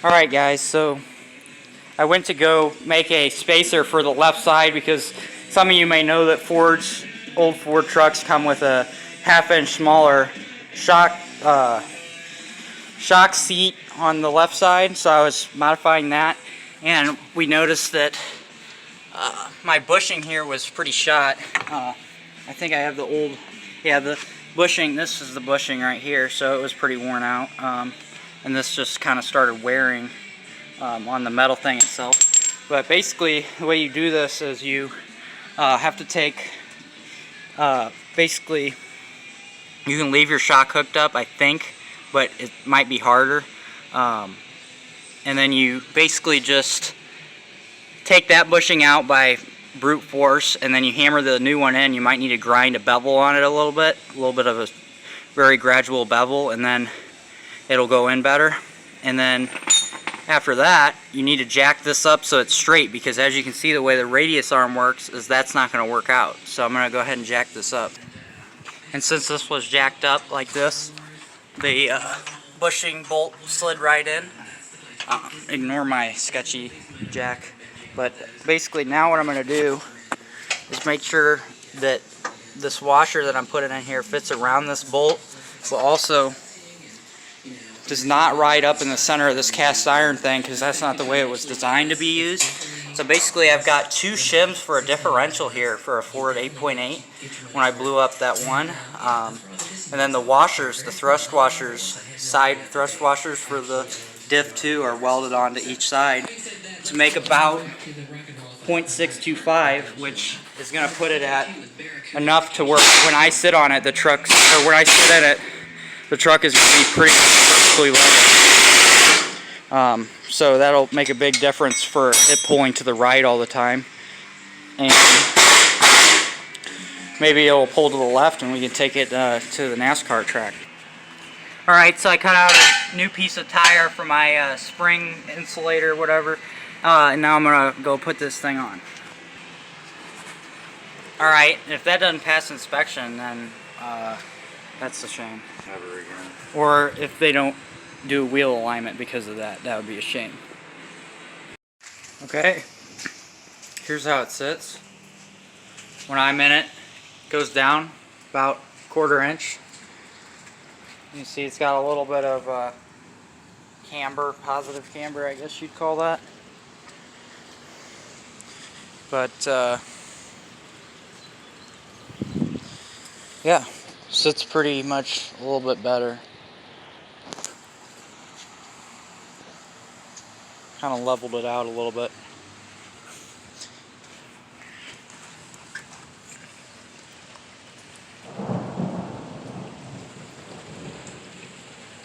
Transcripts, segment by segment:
Alright guys, so I went to go make a spacer for the left side because some of you may know that old Ford trucks come with a half-inch smaller shock seat on the left side, so I was modifying that, and we noticed that my bushing here was pretty shot. I think I have the bushing, this is the bushing right here, so it was pretty worn out, and this just kind of started wearing on the metal thing itself. But basically, the way you do this is you have to take, basically, you can leave your shock hooked up, I think, but it might be harder. And then you basically just take that bushing out by brute force, and then you hammer the new one in. You might need to grind a bevel on it a little bit of a very gradual bevel, and then it'll go in better. And then after that, you need to jack this up so it's straight, because as you can see, the way the radius arm works is that's not going to work out. So I'm going to go ahead and jack this up. And since this was jacked up like this, the bushing bolt slid right in. Ignore my sketchy jack. But basically now what I'm going to do is make sure that this washer that I'm putting in here fits around this bolt, but also does not ride up in the center of this cast iron thing, because that's not the way it was designed to be used. So basically I've got two shims for a differential here for a Ford 8.8 when I blew up that one. And then the washers, the thrust washers, side thrust washers for the diff 2 are welded onto each side to make about 0.625, which is going to put it at enough to where when I sit on it, when I sit in it, the truck is going to be pretty perfectly level. So that'll make a big difference for it pulling to the right all the time. And maybe it'll pull to the left and we can take it to the NASCAR track. Alright, so I cut out a new piece of tire for my spring insulator, whatever. And now I'm going to go put this thing on. Alright, if that doesn't pass inspection, then that's a shame. Never again. Or if they don't do wheel alignment because of that, that would be a shame. Okay, here's how it sits. When I'm in it, it goes down about 1/4 inch. You see it's got a little bit of camber, positive camber, I guess you'd call that. But yeah, sits pretty much a little bit better. Kind of leveled it out a little bit.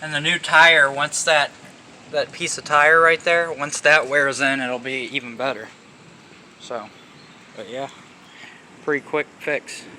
And the new tire, once that piece of tire right there, once that wears in, it'll be even better. So, but yeah, pretty quick fix.